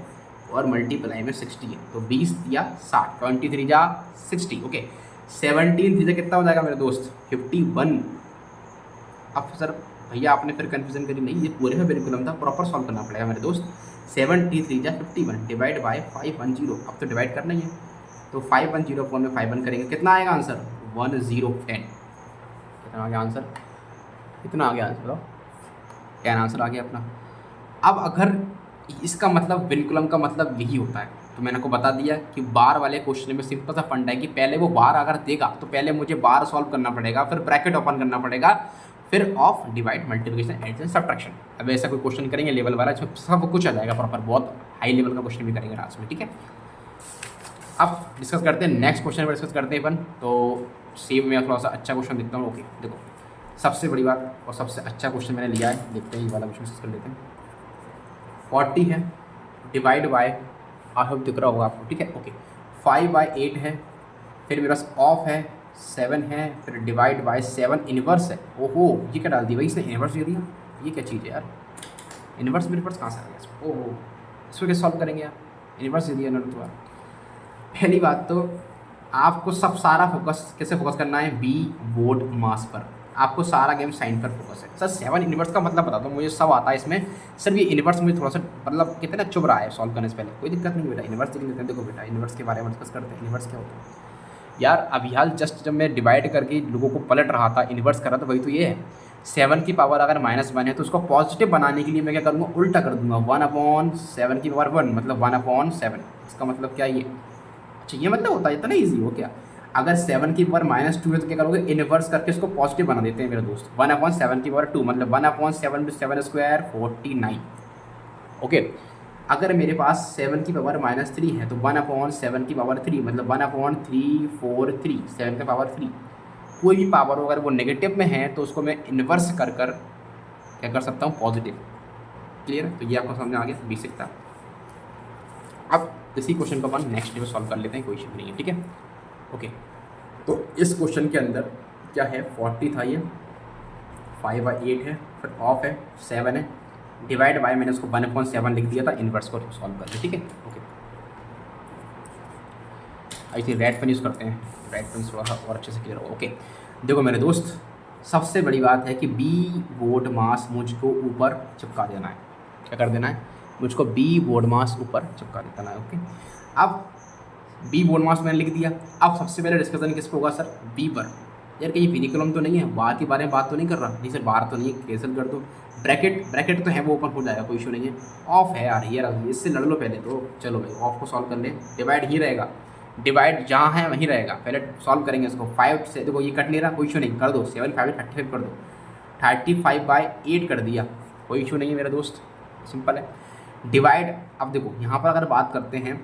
और मल्टीप्लाई में 60 है, तो 20 या 60, 23 या 60। ओके, 17 से कितना हो जाएगा मेरे दोस्त 51। अब सर भैया आपने फिर कन्फ्यूजन करी, नहीं ये पूरे में वेरिकुलम था, प्रॉपर सॉल्व करना पड़ेगा मेरे दोस्त। 73 जा 51 डिवाइड बाय 510, अब तो डिवाइड करना ही है, तो 5104 में 51 करेंगे, कितना आएगा आंसर 1010। कितना आ गया आंसर, कितना आ गया आंसर, 10 आंसर आ गया अपना। अब अगर इसका मतलब वेरिकुलम का मतलब यही होता है, तो मैंने आपको बता दिया कि बार वाले क्वेश्चन में सिंपल सा फंडा है कि पहले वो बार अगर देगा तो पहले मुझे बार सॉल्व करना पड़ेगा, फिर ब्रैकेट ओपन करना पड़ेगा, फिर of divide multiplication addition subtraction. अब ऐसा कोई क्वेश्चन करेंगे लेवल वाला, इसमें सब कुछ आ जाएगा प्रॉपर, बहुत हाई लेवल का क्वेश्चन भी करेंगे लास्ट में, ठीक है। अब डिस्कस करते हैं नेक्स्ट क्वेश्चन पर, डिस्कस करते हैं अपन। तो सेम में थोड़ा सा अच्छा क्वेश्चन देखता हूँ। ओके देखो, सबसे बड़ी बात और सबसे अच्छा क्वेश्चन मैंने लिया है, देखते हैं ये वाला क्वेश्चन डिस्कस कर लेते हैं। 40 है डिवाइड बाय, आई होप दिख रहा होगा आपको, ठीक है। ओके 5/8 है, फिर मेरे पास ऑफ है 7 है, फिर डिवाइड बाय 7 इनवर्स है। ओहो ये क्या डाल दिया भाई इसने, इनवर्स दे दिया, ये क्या चीज़ है यार, इनवर्स मेरे पास कहाँ से आ गया इसमें, ओहो इसको कैसे सॉल्व करेंगे यार, इनवर्स दे दिया इन्होंने तो यार। पहली बात तो आपको सब सारा फोकस कैसे फोकस करना है, बी बोर्ड मास पर, आपको सारा गेम साइन पर फोकस है। सर 7 इनवर्स का मतलब बता दो मुझे, सब आता है इसमें सर, ये इनवर्स मुझे थोड़ा सा मतलब कितना चुभ रहा है सॉल्व करने से पहले, कोई दिक्कत नहीं बेटा, इनवर्स देख लेते हैं। देखो बेटा इनवर्स के बारे में डिस्कस करते हैं, इनवर्स क्या होता है यार। अभी हाल जस्ट जब मैं डिवाइड करके लोगों को पलट रहा था, इन्वर्स कर रहा था, वही तो ये है। 7 की पावर अगर -1 है तो उसको पॉजिटिव बनाने के लिए मैं क्या करूँगा, उल्टा कर दूंगा, 1/7 की पावर 1 मतलब 1/7। इसका मतलब क्या ये, अच्छा ये मतलब होता है, इतना ईजी हो क्या। अगर 7 की पावर -2 है तो क्या करोगे, इन्वर्स करके इसको पॉजिटिव बना देते हैं मेरे दोस्त। 1/7 की पावर 2 मतलब 1/7 × 7 स्क्वायर 49। ओके अगर मेरे पास 7 की पावर -3 है तो 1/7 की पावर 3 मतलब 1/343, 7 का पावर 3। कोई भी पावर हो अगर वो नेगेटिव में है तो उसको मैं इन्वर्स कर क्या कर सकता हूँ, पॉजिटिव। क्लियर, तो ये आपको समझ आ गया, बेसिक था। अब इसी क्वेश्चन को अपन नेक्स्ट डे में सॉल्व कर लेते हैं, कोई इशू नहीं है, ठीक है। ओके तो इस क्वेश्चन के अंदर क्या है, 40 था ये, 5/8 है, फिर ऑफ है 7 है, डिवाइड बाय मैंने उसको 1/7 लिख दिया था, इन्वर्स को सॉल्व कर लिया, ठीक है। Okay I think red pen use करते हैं, रेड पेन थोड़ा सा और अच्छे से क्लियर होगा। ओके देखो मेरे दोस्त, सबसे बड़ी बात है कि बी बोर्ड मास मुझको ऊपर चिपका देना है। क्या कर देना है, मुझको बी बोर्ड मास ऊपर चिपका देना है। ओके अब बी बोर्ड मास मैंने लिख दिया। अब सबसे पहले डिस्कशन किस पे होगा सर, बी पर। यार कहीं वेरिकुलम तो नहीं है, बार के बारे में बात तो नहीं कर रहा, नहीं सर बार तो नहीं है, कैंसिल कर दो। ब्रैकेट तो है वो ओपन हो जाएगा, कोई इशू नहीं है। ऑफ है यार, ये इससे लड़ लो पहले तो, चलो भाई ऑफ को सॉल्व कर ले। डिवाइड ही रहेगा, डिवाइड जहाँ है वहीं रहेगा, पहले सॉल्व करेंगे इसको। 5 से देखो ये कट नहीं रहा, कोई इशू नहीं, कर दो 7 5 35 कर दो, 35/8 कर दिया, कोई इशू नहीं है मेरा दोस्त, सिंपल है। डिवाइड, अब देखो यहाँ पर अगर बात करते हैं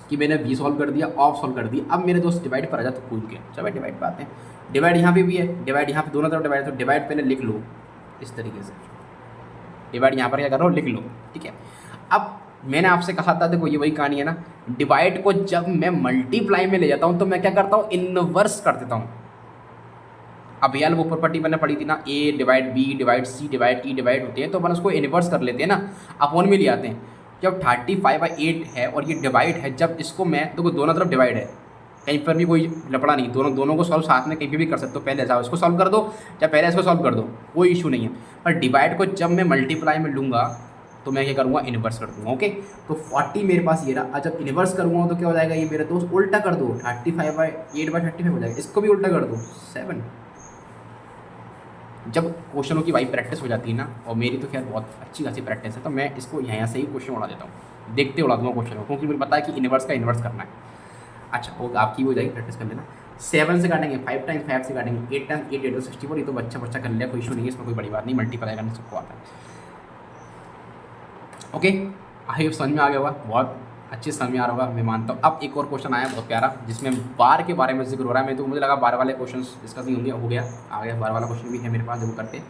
कि मैंने बी सॉल्व कर दिया, ऑफ सॉल्व कर दिया, अब मेरे दोस्त डिवाइड पर आ जाते कूद के। चलो भाई डिवाइड पर आते हैं, डिवाइड यहाँ पे भी है, डिवाइड यहाँ पे दोनों तरफ डिवाइड, तो डिवाइड पहले लिख लो इस तरीके से, डिवाइड यहाँ पर क्या करो लिख लो, ठीक है। अब मैंने आपसे कहा था, देखो ये वही कहानी है ना, डिवाइड को जब मैं मल्टीप्लाई में ले जाता हूँ तो मैं क्या करता हूँ, इनवर्स कर देता हूँ। अब यार वो प्रॉपर्टी मैंने पढ़ी थी ना, ए डिवाइड बी डिवाइड सी डिवाइड ई डिवाइड होते हैं, तो अपन उसको इनवर्स कर लेते हैं ना, अपॉन में ले आते हैं। जब 35/8 है और ये डिवाइड है, जब इसको मैं देखो दोनों तरफ डिवाइड है, कहीं पर भी कोई लपड़ा नहीं, दोनों को सॉल्व साथ में कहीं भी कर सकते हो। पहले जाओ इसको सॉल्व कर दो या पहले इसको सॉल्व कर दो, कोई इशू नहीं है। पर डिवाइड को जब मैं मल्टीप्लाई में लूँगा तो मैं क्या करूँगा, इन्वर्स कर दूँगा। ओके तो 40 मेरे पास ये रहा, जब इन्वर्स करूँगा तो क्या हो जाएगा, ये मेरे दोस्त उल्टा कर दो, 35/8/35 हो जाएगा, इसको भी उल्टा कर दो 7। जब क्वेश्चनों की भाई प्रैक्टिस हो जाती है ना, और मेरी तो खैर बहुत अच्छी खासी प्रैक्टिस है, तो मैं इसको यहाँ से ही क्वेश्चन उड़ा देता हूँ, देखते उड़ा दूँगा क्वेश्चन को, क्योंकि मुझे पता है कि इन्वर्स का इन्वर्स करना है। अच्छा वो आपकी हो जाएगी, प्रैक्टिस कर लेना। 7 से काटेंगे, 5 × 5 से काटेंगे, 8 × 8 तो 64, ये तो बच्चा कर लिया, कोई इशू नहीं है इसमें, कोई बड़ी बात नहीं, मल्टीप्लाई करने सबको आता है। ओके आई होप समझ में आ गया होगा, बहुत अच्छे समझ में आ रहा होगा मैं मानता हूँ। अब एक और क्वेश्चन आया बहुत प्यारा, जिसमें बार के बारे में जिक्र हो रहा है। मैं तो मुझे लगा बार वाले क्वेश्चन डिस्कस नहीं होंगे, हो गया आ गया, बार वाला क्वेश्चन भी है मेरे पास जो करते हैं।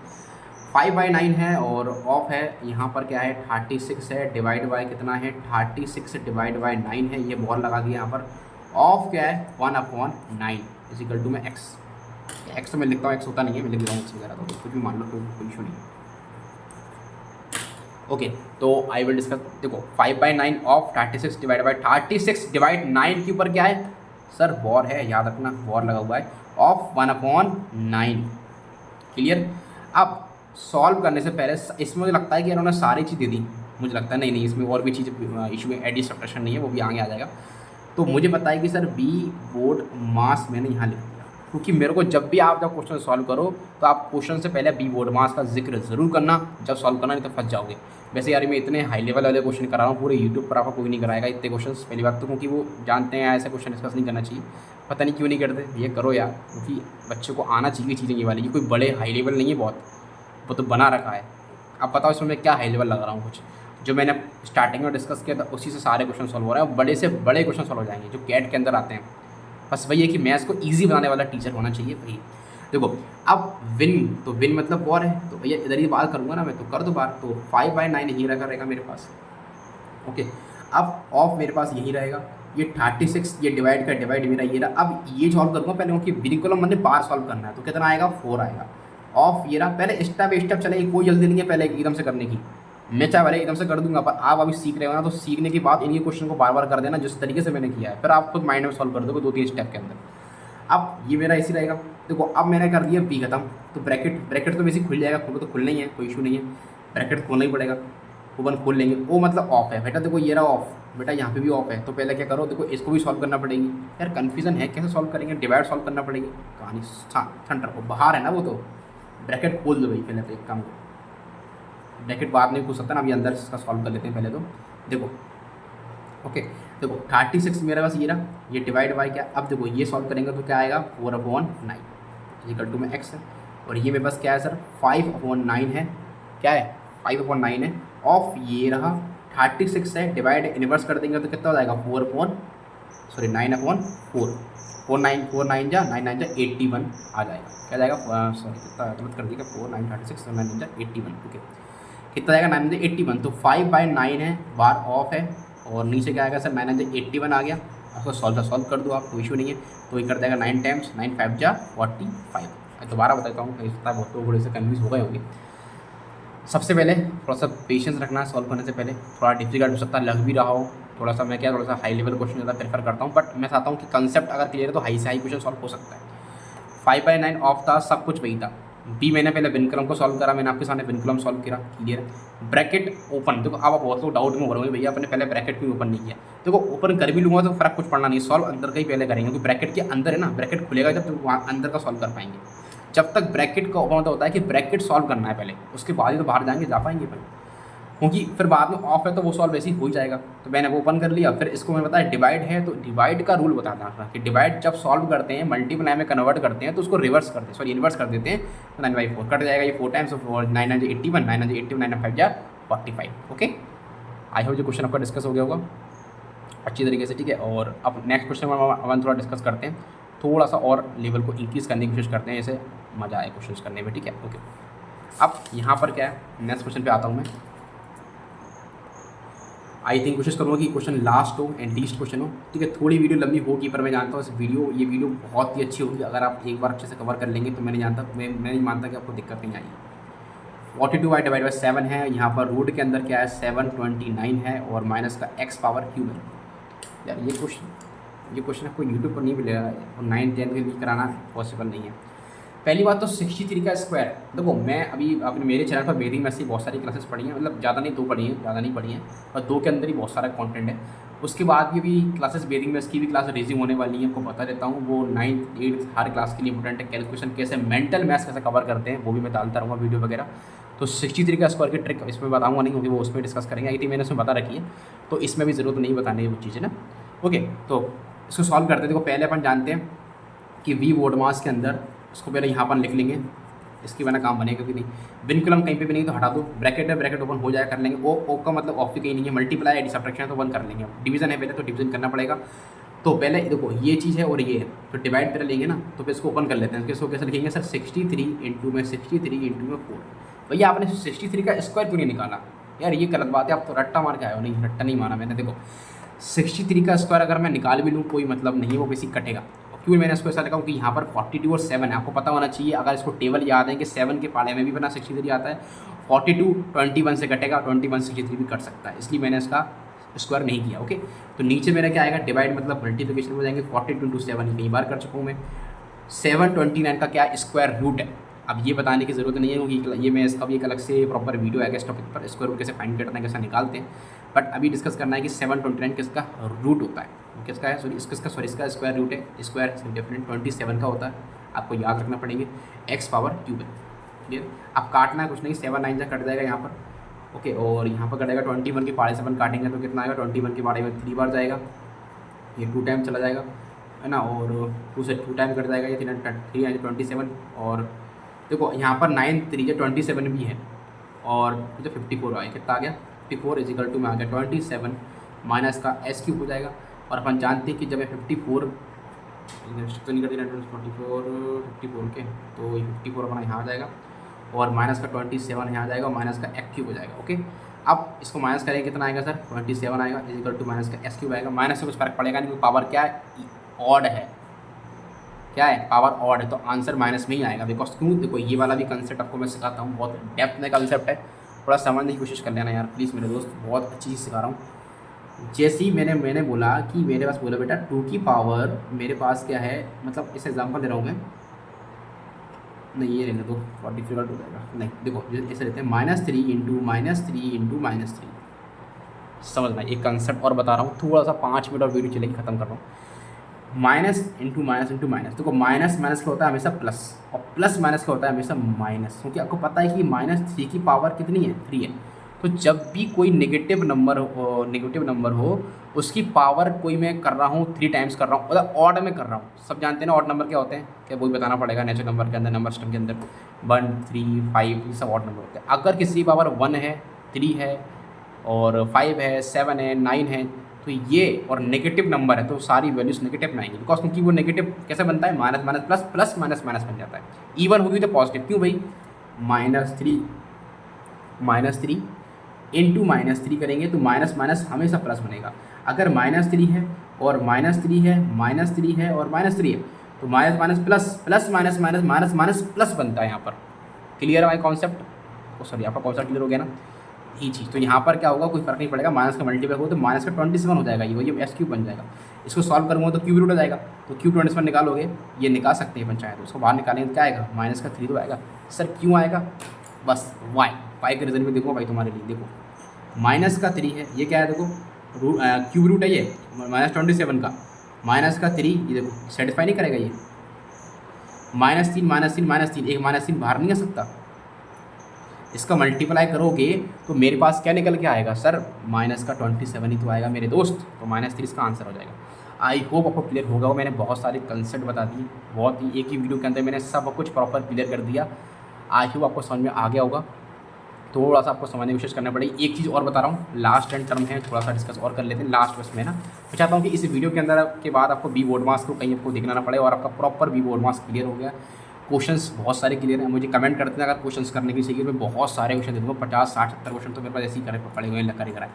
5/9 है और ऑफ है, यहाँ पर क्या है 36 है, डिवाइड बाय कितना है 36 डिवाइड बाय 9 है, ये बॉल लगा दिया यहाँ पर। ऑफ क्या है 1/9 इजिकल टू में एक्स तो मैं लिखता हूँ, एक्स होता नहीं है, मैं लिख रहा हूँ एक्स वगैरह, तो कुछ भी मान लो, कोई इशू नहीं है। ओके तो आई विल डिस्कस, देखो 5/9 ऑफ 36 डिवाइड बाई 36 डिवाइड 9 के ऊपर क्या है सर वॉर है, याद रखना वॉर लगा हुआ है, ऑफ 1/9। क्लियर। अब सॉल्व करने से पहले इसमें मुझे लगता है कि इन्होंने सारी चीज़ दे दी, मुझे लगता है नहीं इसमें और भी चीज़ इशू में एडी सब्ट्रैक्शन नहीं है, वो भी आगे आ जाएगा। तो मुझे बताइए कि सर बी बोर्ड मास मैंने यहाँ लिख दिया, क्योंकि मेरे को जब भी आप जब क्वेश्चन सॉल्व करो तो आप क्वेश्चन से पहले बी बोर्ड मास का जिक्र ज़रूर करना जब सॉल्व करना, नहीं तो फंस जाओगे। वैसे यार मैं इतने हाई लेवल वाले क्वेश्चन करा रहा हूँ, पूरे यूट्यूब पर आपको कोई नहीं कराएगा इतने क्वेश्चन, पहली बात तो क्योंकि वो जानते हैं ऐसे क्वेश्चन डिस्कस नहीं करना चाहिए, पता नहीं क्यों नहीं करते, ये करो यार, क्योंकि बच्चों को आना चाहिए चीज़ें ये वाली, ये कोई बड़े हाई लेवल नहीं है बहुत, वो तो बना रखा है। अब बताओ इसमें मैं क्या हाई लेवल लगा रहा हूँ, कुछ जो मैंने स्टार्टिंग में डिस्कस किया था उसी से सारे क्वेश्चन सॉल्व हो रहे हैं, बड़े से बड़े क्वेश्चन सॉल्व हो जाएंगे जो कैट के अंदर आते हैं। बस वही है कि मैथ्स को ईजी बनाने वाला टीचर होना चाहिए भाई। देखो अब विन, तो विन मतलब वॉर है, तो भैया इधर ही बात करूँगा ना मैं, तो कर दो बात, तो 5/9 यहीं रखा रहेगा मेरे पास। ओके, अब ऑफ मेरे पास यही रहेगा, ये 36, ये डिवाइड का डिवाइड मेरा ये रहा। अब ये सॉल्व करूँगा पहले, क्योंकि विनिंग कॉलम मैंने बार सॉल्व करना है, तो कितना आएगा 4 आएगा। ऑफ ये रहा, पहले स्टेप चलेगी, कोई जल्दी नहीं है पहले एकदम से करने की, मैं चाहे वाले एकदम से कर दूंगा, पर आप अभी सीख रहे हो ना, तो सीखने के बाद इन्हीं क्वेश्चन को बार बार कर देना जिस तरीके से मैंने किया है, फिर आप खुद माइंड में सॉल्व कर दोगे 2-3 स्टेप के अंदर। अब ये मेरा इसी रहेगा। देखो अब मैंने कर दिया बी खत्म, तो ब्रैकेट तो वैसे खुल जाएगा, खोलो तो खुलना ही है, कोई इशू नहीं है, ब्रैकेट खोलना ही पड़ेगा, ओपन खोल लेंगे, ओ मतलब ऑफ है बेटा। देखो ये रहा ऑफ बेटा, यहाँ पे भी ऑफ है, तो पहले क्या करो, देखो इसको भी सॉल्व करना पड़ेगी। यार कन्फ्यूजन है कैसे सॉल्व करेंगे, डिवाइड सॉल्व करना पड़ेगी, कहानी ठंड रखो, बाहर है ना वो, तो ब्रैकेट खोल दो भाई पहले, तो एक काम करो, ब्रैकेट बाद में पूछ सकता है ना, अभी अंदर इसका सॉल्व कर लेते हैं पहले तो। देखो ओके, देखो 36 मेरे पास ये रहा, ये डिवाइड बाय क्या, अब देखो ये सॉल्व करेंगे तो क्या आएगा 4/9 इक्वल टू में x है, और ये मेरे पास क्या है सर 5/9 है, क्या है 5/9 है। ऑफ ये रहा 36 है, डिवाइड इन्वर्स कर देंगे तो कितना हो जाएगा 9/4, 4 9 जा 9 जा 81 आ जाएगा, क्या जाएगा सॉरी कितना गलत कर दिया, 4 9 36 9 जा 81, ओके कितना जाएगा 9 81, तो 5/9 है, बार ऑफ है, और नीचे क्या आएगा सर 9 81 आ गया। आपको सॉल्व कर दो आप, कोई इशू नहीं है, तो ये कर देगा 9 टाइम्स 9 5 जा 45। दोबारा बताता हूँ, बहुत तो थोड़े से कन्फ्यूज हो गए होंगे। सबसे पहले थोड़ा सा पेशेंस रखना है सॉल्व करने से पहले, थोड़ा डिफिकल्ट हो सकता है, लग भी रहा हो थोड़ा सा, मैं क्या थोड़ा सा हाई लेवल क्वेश्चन ज़्यादा प्रेफर करता हूँ, बट मैं चाहता हूँ कि कंसेप्ट अगर क्लियर है तो हाई से हाई क्वेश्चन सॉल्व हो सकता है। 5/9 ऑफ था, सब कुछ वही था। बी मैंने पहले विन कॉलम को सॉल्व करा, मैंने आपके सामने विन कॉलम सॉल्व किया, क्लियर है। ब्रैकेट ओपन, देखो अब बहुत लोग डाउट में हो रहे होंगे भैया अपने पहले ब्रैकेट क्यों ओपन नहीं किया, देखो ओपन कर भी लूँगा तो फर्क कुछ पड़ना नहीं, सॉल्व अंदर का ही पहले करेंगे, क्योंकि ब्रैकेट के अंदर है ना, ब्रैकेट खुलेगा जब तो वहाँ अंदर का सॉल्व कर पाएंगे। जब तक ब्रैकेट का ओपन होता है कि ब्रैकेट सॉल्व करना है पहले, उसके बाद ही तो बाहर जाएंगे, जा पाएंगे अपन, क्योंकि फिर बाद में ऑफ है तो वो सॉल्व ऐसे ही हो ही जाएगा। तो मैंने वो ओपन कर लिया, फिर इसको मैं बताया डिवाइड है, तो डिवाइड का रूल बताता था कि डिवाइड जब सॉल्व करते हैं मल्टीप्लाई में कन्वर्ट करते हैं तो उसको रिवर्स करते हैं, सॉरी इन्वर्स कर देते हैं, तो 9/4 कट जाएगा, ये 4 टाइम्स 9 81 9 81 9 5 जा 45। ओके, आई होप जो क्वेश्चन आपका डिस्कस हो गया होगा अच्छी तरीके से, ठीक है। और अब नेक्स्ट क्वेश्चन में अपन थोड़ा डिस्कस करते हैं, थोड़ा सा और लेवल को इंक्रीज़ करने की कोशिश करते हैं, जैसे मज़ा आए क्वेश्चन करने में, ठीक है। ओके, अब यहाँ पर क्या है, नेक्स्ट क्वेश्चन पे आता हूँ मैं। आई थिंक कोशिश करूँगा कि क्वेश्चन लास्ट हो एंड लीस्ट क्वेश्चन हो, ठीक है। थोड़ी वीडियो लंबी होगी, पर मैं जानता हूँ ये वीडियो बहुत ही अच्छी होगी, अगर आप एक बार अच्छे से कवर कर लेंगे तो मैं नहीं मानता कि आपको दिक्कत नहीं आएगी। 42/7 है, यहाँ पर रूट के अंदर क्या है 729 है, और माइनस का x पावर क्यूब है। यार ये क्वेश्चन आपको यूट्यूब पर नहीं मिलेगा, और 9-10 के लिए कराना पॉसिबल नहीं है। पहली बात तो 63 का स्क्वायर, देखो मैं अभी अपने मेरे चैनल पर बेरिंग मैथ्स की बहुत सारी क्लासेस पढ़ी हैं, मतलब ज़्यादा नहीं 2 पढ़ी हैं, ज़्यादा नहीं पढ़ी हैं, और 2 के अंदर ही बहुत सारा कंटेंट है। उसके बाद भी क्लासेस बेरिंग मैथ्स की भी क्लास रिज्यूम होने वाली है, आपको बता देता हूँ, वो 9th 8th हर क्लास के लिए इंपॉर्टेंट है। कैलकुलेशन कैसे, मेंटल मैथ्स कैसे कवर करते हैं वो भी मैं डालता रहूँगा वीडियो वगैरह। तो 63 का स्क्वायर की ट्रिक इसमें बताऊँगा नहीं, क्योंकि वो उसमें डिस्कस करेंगे, आई थी मैंने उसमें बता रखी है, तो इसमें भी ज़रूरत नहीं बताने वो चीज़ें ना। ओके, तो इसको सॉल्व करते हैं। देखो पहले अपन जानते हैं कि वी बोर्ड मास के अंदर, उसको पहले यहाँ पर लिख लेंगे, इसकी बना काम बनेगा कि नहीं, बिन कॉलम कहीं पे भी नहीं तो हटा दो, ब्रैकेट है ब्रैकेट ओपन हो जाए कर लेंगे, ओ का मतलब ऑफ भी कहीं नहीं है, मल्टीप्लाई एडी सब्ट्रैक्शन है तो 1 कर लेंगे, डिवीजन है पहले तो डिवीजन करना पड़ेगा। तो पहले देखो ये चीज़ है और ये है, तो डिवाइड पहले लेंगे ना, तो फिर इसको ओपन कर लेते हैं। इसको कैसे लिखेंगे सर 63 इंटू में 4। भैया आपने 63 का स्क्वायर क्यों नहीं निकाला, यार ये गलत बात है, आप तो रट्टा मार के आए हो। नहीं, रट्टा नहीं मारा मैंने। देखो 63 का स्क्वायर अगर मैं निकाल भी लूँ कोई मतलब नहीं, वो बेसिक कटेगा। क्यों मैंने इसको ऐसा लिखा हूँ कि यहाँ पर 42 और 7 है, आपको पता होना चाहिए, अगर इसको टेबल याद है कि 7 के पाड़े में भी बना 63 आता है, 42 21 से कटेगा, 21 63 भी कट सकता है, इसलिए मैंने इसका स्क्वायर नहीं किया। ओके, तो नीचे मेरा क्या आएगा, डिवाइड मतलब मल्टीप्लिकेशन में जाएंगे, 42 × 7 कई बार कर चुका हूँ मैं। 729 का क्या स्क्वायर रूट है। अब ये बताने की ज़रूरत नहीं है क्योंकि ये मैं इसका भी एक अलग से प्रॉपर वीडियो आएगा इस टॉपिक पर, स्क्वायर रूट कैसे फाइंड करते हैं, कैसे निकालते हैं। बट अभी डिस्कस करना है कि 729 किसका रूट होता है, किसका है, इसका स्क्वायर रूट है, स्क्वायर डेफिनेट 27 का होता है, आपको याद रखना पड़ेंगे, x पावर क्यूब है। क्लियर। अब काटना है कुछ नहीं, 7 9 कट जाएगा यहाँ पर। ओके, और यहाँ पर कटेगा 21 की पाड़े 7 काटेंगे तो कितना आएगा, 21 की पाड़े में 3 बार जाएगा, ये 2 टाइम चला जाएगा है ना, और 2 से 2 टाइम कट जाएगा, ये 3 27। और देखो यहाँ पर 9 3 27 भी है, और मुझे 54 आया, कितना आ गया 54 इजिकल टू में आ गया 27 माइनस का एस क्यूब हो जाएगा। और अपन जानते हैं कि जब मैं 54 तो नहीं करती 54 के, तो ये 54 अपना यहाँ आ जाएगा, और माइनस का 27 यहाँ आ जाएगा, और माइनस का एक्स क्यूब हो जाएगा। ओके, अब इसको माइनस करेंगे कितना आएगा सर, 27 आएगा इजिकल टू माइनस का एस क्यूब आएगा। माइनस से कुछ फर्क पड़ेगा नहीं, क्योंकि पावर क्या है, ऑड है, क्या है, पावर ऑड है, तो आंसर माइनस में ही आएगा। बिकॉज क्यों, देखो ये वाला भी कंसेप्ट आपको मैं सिखाता हूँ, बहुत डेप्थ में कंसेप्ट है, थोड़ा समझने की कोशिश कर लेना यार प्लीज़ मेरे दोस्त, बहुत अच्छी चीज़ सिखा रहा हूँ। जैसे ही मैंने बोला कि मेरे पास, बोला बेटा 2 की पावर मेरे पास क्या है, मतलब इस एग्जाम्पल दे रहा हूँ मैं, नहीं ये रहने दो, बहुत डिफिकल्ट हो जाएगा, नहीं देखो ऐसे रहते हैं, -3 × -3 समझना, एक कंसेप्ट और बता रहा हूँ, थोड़ा सा 5 मिनट और वीडियो चलेगी, खत्म कर रहा हूँ। माइनस इंटू माइनस, देखो माइनस माइनस का होता है हमेशा प्लस, और प्लस माइनस का होता है हमेशा माइनस, क्योंकि आपको पता है कि -3 की पावर कितनी है, 3 है। तो जब भी कोई नेगेटिव नंबर हो उसकी पावर कोई मैं कर रहा हूँ 3 टाइम्स कर रहा हूँ, मतलब ऑड में कर रहा हूँ। सब जानते हैं ना ऑड नंबर क्या होते हैं, क्या वही बताना पड़ेगा, नेचुरल नंबर के अंदर, नंबर सिस्टम के अंदर 1 3 5 ये सब ऑड नंबर होते हैं। अगर किसी की पावर 1 है, 3 है, और 5 है, 7 है, 9 है, तो ये और नेगेटिव नंबर है तो सारी वैल्यूज नेगेटिव में आएंगी, बिकॉज क्योंकि वो नेगेटिव कैसे बनता है, minus minus plus, plus minus minus बन जाता है। इवन होगी तो पॉजिटिव, क्यों भाई, -3 इंटू -3 करेंगे तो माइनस माइनस हमेशा प्लस बनेगा। अगर -3 है और -3 है, -3 है और -3 है, तो minus minus plus, plus minus minus minus minus plus बनता है यहाँ पर। क्लियर है कॉन्सेप्ट, सॉरी आपका कॉन्सेप्ट क्लियर हो गया ना, ये चीज़। तो यहाँ पर क्या होगा, कोई फर्क नहीं पड़ेगा, माइनस का मल्टीप्लाई हो तो माइनस का 27 हो जाएगा, ये एस क्यूब बन जाएगा। इसको सॉल्व करूँगा तो क्यूब रूट आ जाएगा, तो क्यूब 27 निकालोगे, ये निकाल सकते हैं अपन चाहे तो, उसको बाहर निकालेंगे तो क्या आएगा, माइनस का 3 तो आएगा। सर क्यों आएगा, बस वाई के रीज़न में देखो भाई तुम्हारे लिए, देखो माइनस का 3 है, ये क्या है देखो, क्यूब रूट है ये -27 का, माइनस का 3, ये देखो सेटिस्फाई नहीं करेगा ये, -3 एक -3 बाहर नहीं आ सकता। इसका मल्टीप्लाई करोगे तो मेरे पास क्या निकल के आएगा सर, माइनस का 27 ही तो आएगा मेरे दोस्त, तो -3 इसका आंसर हो जाएगा। आई होप आपको क्लियर होगा, मैंने बहुत सारे कंसेप्ट बता दिए, बहुत ही एक ही वीडियो के अंदर मैंने सब कुछ प्रॉपर क्लियर कर दिया। आई होप आपको समझ में आ गया होगा, थोड़ा सा आपको समझने की कोशिश करना पड़ेगी। एक चीज़ और बता रहा हूँ, लास्ट एंड टर्म है, थोड़ा सा डिस्कस और कर लेते हैं लास्ट बस में ना। मैं चाहता हूँ कि इस वीडियो के अंदर के बाद आपको बी बोर्ड मार्क्स को कहीं आपको देखना ना पड़े, और आपका proper B board marks clear हो गया, क्वेश्चंस बहुत सारे क्लियर हैं। मुझे कमेंट करते हैं अगर क्वेश्चंस करने की चाहिए, मैं बहुत सारे क्वेश्चन दे दूँगा, 50 60 70 क्वेश्चन तो मेरे पास ऐसे ही पड़े हुए हैं, कराए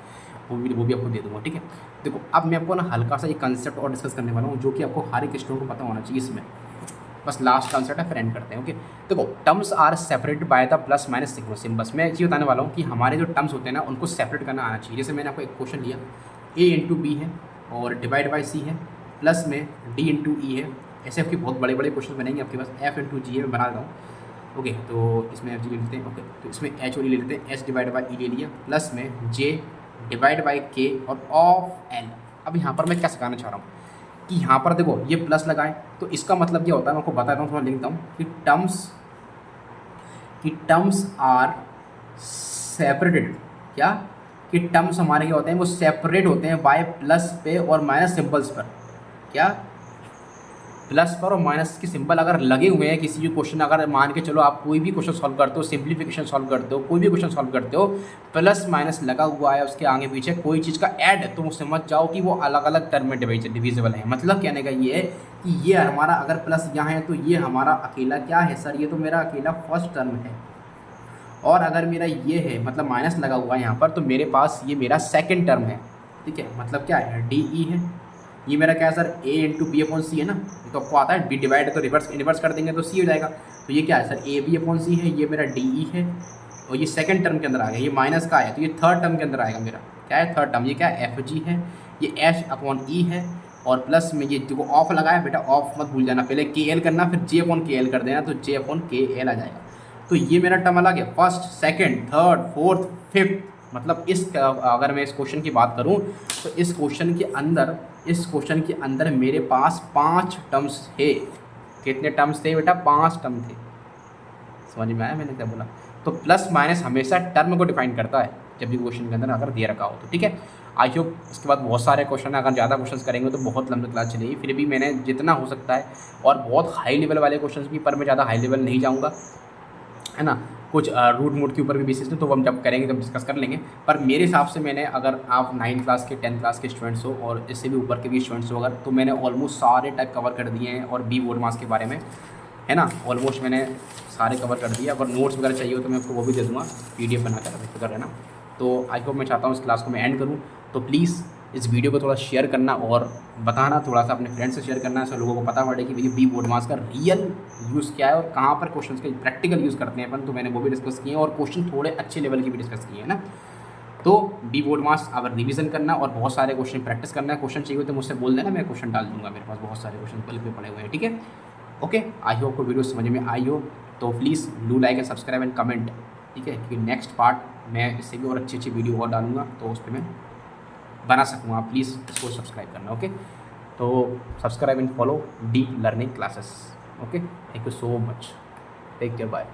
वो भी आपको दे दूँगा, ठीक है। देखो अब मैं आपको ना हल्का सा एक कंसेप्ट और डिस्कस करने वाला हूँ, जो कि आपको हर एक स्टूडेंट को पता होना चाहिए इसमें, बस लास्ट कंसेप्ट है, फिर एंड करते हैं। ओके, देखो terms are separated by the plus minus symbols. मैं ये बताने वाला हूँ कि हमारे जो टर्म्स होते हैं ना उनको सेपरेट करना आना चाहिए। जैसे मैंने आपको एक क्वेश्चन लिया, a इंटू बी है और डिवाइड बाई सी है, प्लस में d इंटू ई है, ऐसे आपके बहुत बड़े बड़े क्वेश्चन बनेंगे आपके पास। f इंटू जी है, मैं बना देता हूँ। ओके, तो इसमें एफ जी ले लेते हैं, ओके तो इसमें h और e ले लेते हैं, h डिवाइड बाई ई ले लिया, प्लस में j डिवाइड बाई k और ऑफ l। अब यहाँ पर मैं क्या सिखाना चाह रहा हूँ कि यहाँ पर देखो ये प्लस लगाएं तो इसका मतलब क्या होता है, मैं आपको बताता हूँ, थोड़ा लिख देता हूँ कि टर्म्स आर सेपरेटेड, क्या कि टर्म्स हमारे क्या होते हैं, वो सेपरेट होते हैं बाय प्लस पे और माइनस सिंबल्स पर। क्या, प्लस पर और माइनस के सिंबल अगर लगे हुए हैं किसी भी क्वेश्चन, अगर मान के चलो आप कोई भी क्वेश्चन सॉल्व करते हो, सिंप्लीफिकेशन सॉल्व करते हो, कोई भी क्वेश्चन सॉल्व करते हो, प्लस माइनस लगा हुआ है उसके आगे पीछे कोई चीज़ का ऐड, तो समझ जाओ कि वो अलग अलग टर्म में डिविजिबल है। मतलब कहने का ये है कि ये हमारा अगर प्लस यहाँ है तो ये हमारा अकेला क्या है सर, ये तो मेरा अकेला फर्स्ट टर्म है, और अगर मेरा ये है मतलब माइनस लगा हुआ है यहाँ पर, तो मेरे पास ये मेरा सेकेंड टर्म है, ठीक है। मतलब क्या है, डी ई है, ये मेरा क्या है sir, a into B upon C है ना, तो आपको आता है बी डिवाइड, तो रिवर्स कर देंगे तो सी हो जाएगा। तो ये क्या है sir, A B upon C है, ये मेरा डी ई है, और ये सेकंड टर्म के अंदर आ गया, ये माइनस का आया तो ये थर्ड टर्म के अंदर आएगा मेरा, क्या है थर्ड टर्म, ये क्या है एफ जी है, ये एच अपॉन ई है, और प्लस में ये जो ऑफ लगाया बेटा, ऑफ मत भूल जाना, पहले के एल करना फिर जे अपॉन के एल कर देना, तो जे अपॉन के एल आ जाएगा। तो ये मेरा टर्म अलग है, first second third fourth fifth, मतलब अगर मैं इस क्वेश्चन की बात करूं तो इस क्वेश्चन के अंदर मेरे पास 5 टर्म्स थे। कितने टर्म्स थे बेटा? 5 टर्म थे। समझ में आया मैंने क्या बोला? तो प्लस माइनस हमेशा टर्म को डिफाइन करता है जब भी क्वेश्चन के अंदर अगर दिया रखा हो तो, ठीक है। आई होप इसके बाद बहुत सारे क्वेश्चन है, अगर ज़्यादा क्वेश्चन करेंगे तो बहुत लंबी क्लास चलेगी, फिर भी मैंने जितना हो सकता है, और बहुत हाई लेवल वाले क्वेश्चन भी, पर मैं ज़्यादा हाई लेवल नहीं जाऊँगा, है ना। कुछ रूट मोड के ऊपर भी बेसिस है, तो हम जब करेंगे तब डिस्कस कर लेंगे। पर मेरे हिसाब से मैंने, अगर आप 9 क्लास के 10 क्लास के स्टूडेंट्स हो और इससे भी ऊपर के भी स्टूडेंट्स हो अगर, तो मैंने ऑलमोस्ट सारे टाइप कवर कर दिए हैं, और बी बोर्ड मास के बारे में, है ना, ऑलमोस्ट मैंने सारे कवर कर दिए। अगर नोट्स वगैरह चाहिए हो तो मैं आपको वो भी दे दूँगा, PDF बनाकर, बेफिक्र रहना। तो आई होप, मैं चाहता हूँ इस क्लास को मैं एंड करूँ, तो प्लीज़ इस वीडियो को थोड़ा शेयर करना और बताना, थोड़ा सा अपने फ्रेंड्स से शेयर करना, ऐसे लोगों को पता पड़े कि भैया बी बोर्ड मास का रियल यूज़ क्या है और कहाँ पर क्वेश्चंस के प्रैक्टिकल यूज़ करते हैं अपन, तो मैंने वो भी डिस्कस किए हैं, और क्वेश्चन थोड़े अच्छे लेवल के भी डिस्कस किए हैं ना। तो बी बोर्ड मास अगर रिवीजन करना और बहुत सारे क्वेश्चन प्रैक्टिस करना है, क्वेश्चन चाहिए तो मुझसे बोल देना, मैं क्वेश्चन डाल दूंगा, मेरे पास बहुत सारे क्वेश्चन कल पे पड़े हुए हैं, ठीक है। ओके, आई होप को वीडियो समझ में आई हो, तो please do like and subscribe and comment, ठीक है, क्योंकि नेक्स्ट पार्ट मैं इससे भी और अच्छी वीडियो और डालूंगा, तो उस पर मैं बना सकूँगा। आप प्लीज़ इसको सब्सक्राइब करना, ओके। तो subscribe and follow deep learning classes, okay. Thank you so much, take care, bye.